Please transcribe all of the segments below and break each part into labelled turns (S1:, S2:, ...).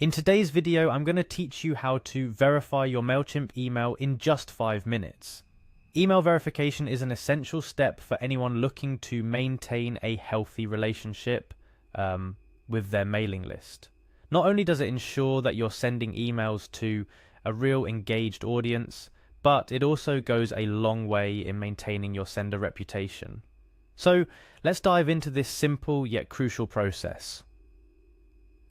S1: In today's video, I'm going to teach you how to verify your Mailchimp email in just 5 minutes. Email verification is an essential step for anyone looking to maintain a healthy relationship with their mailing list. Not only does it ensure that you're sending emails to a real engaged audience, but it also goes a long way in maintaining your sender reputation. So let's dive into this simple yet crucial process.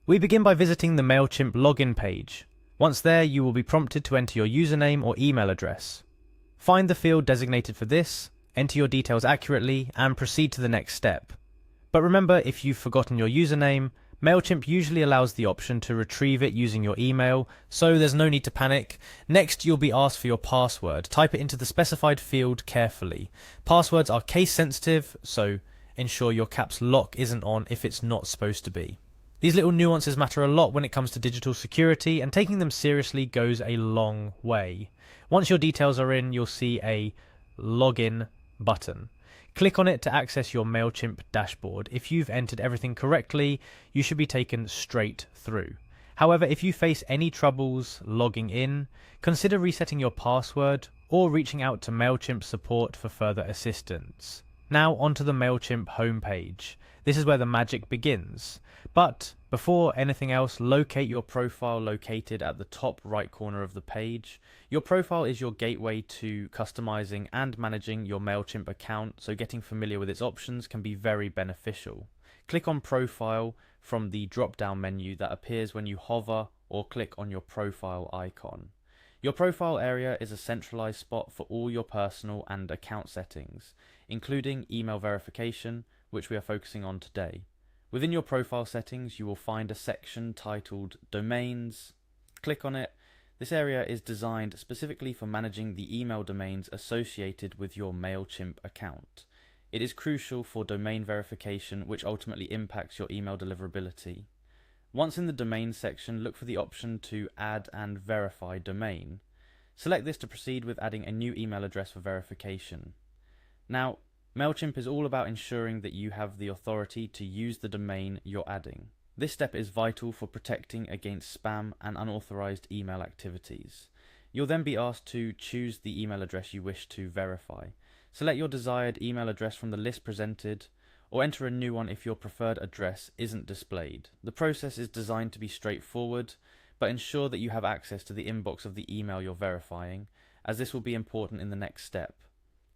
S1: We begin by visiting the Mailchimp login page. Once there, you will be prompted to enter your username or email address. Find the field designated for this, enter your details accurately, and proceed to the next step. But remember, if you've forgotten your username, Mailchimp usually allows the option to retrieve it using your email, so there's no need to panic. Next, you'll be asked for your password. Type it into the specified field carefully. Passwords are case sensitive, so ensure your caps lock isn't on if it's not supposed to be. These little nuances matter a lot when it comes to digital security, and taking them seriously goes a long way. Once your details are in, you'll see a login button. Click on it to access your Mailchimp dashboard. If you've entered everything correctly, you should be taken straight through. However, if you face any troubles logging in, consider resetting your password or reaching out to Mailchimp support for further assistance. Now onto the Mailchimp homepage. This is where the magic begins. But before anything else, locate your profile located at the top right corner of the page. Your profile is your gateway to customizing and managing your Mailchimp account, so getting familiar with its options can be very beneficial. Click on Profile from the drop-down menu that appears when you hover or click on your profile icon. Your profile area is a centralized spot for all your personal and account settings, including email verification, which we are focusing on today. Within your profile settings, you will find a section titled Domains. Click on it. This area is designed specifically for managing the email domains associated with your Mailchimp account. It is crucial for domain verification, which ultimately impacts your email deliverability. Once in the domain section, look for the option to add and verify domain. Select this to proceed with adding a new email address for verification. Now, Mailchimp is all about ensuring that you have the authority to use the domain you're adding. This step is vital for protecting against spam and unauthorized email activities. You'll then be asked to choose the email address you wish to verify. Select your desired email address from the list presented, or enter a new one if your preferred address isn't displayed. The process is designed to be straightforward, but ensure that you have access to the inbox of the email you're verifying, as this will be important in the next step.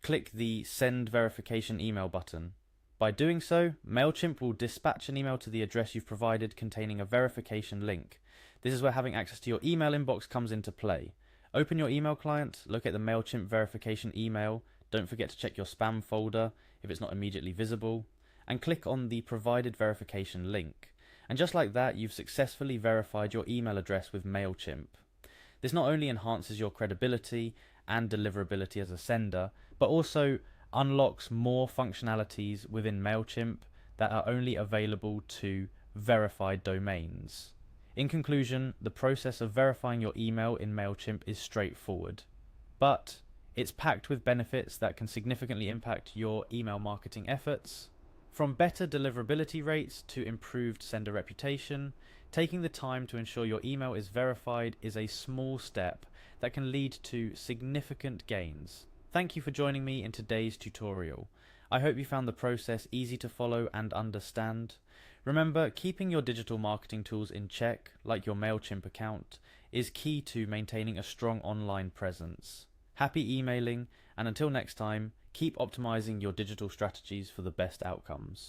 S1: Click the Send Verification Email button. By doing so, Mailchimp will dispatch an email to the address you've provided containing a verification link. This is where having access to your email inbox comes into play. Open your email client, locate the Mailchimp verification email, don't forget to check your spam folder if it's not immediately visible, and click on the provided verification link. And just like that, you've successfully verified your email address with Mailchimp. This not only enhances your credibility and deliverability as a sender, but also unlocks more functionalities within Mailchimp that are only available to verified domains. In conclusion, the process of verifying your email in Mailchimp is straightforward, but it's packed with benefits that can significantly impact your email marketing efforts. From better deliverability rates to improved sender reputation, taking the time to ensure your email is verified is a small step that can lead to significant gains. Thank you for joining me in today's tutorial. I hope you found the process easy to follow and understand. Remember, keeping your digital marketing tools in check, like your Mailchimp account, is key to maintaining a strong online presence. Happy emailing, and until next time, keep optimizing your digital strategies for the best outcomes.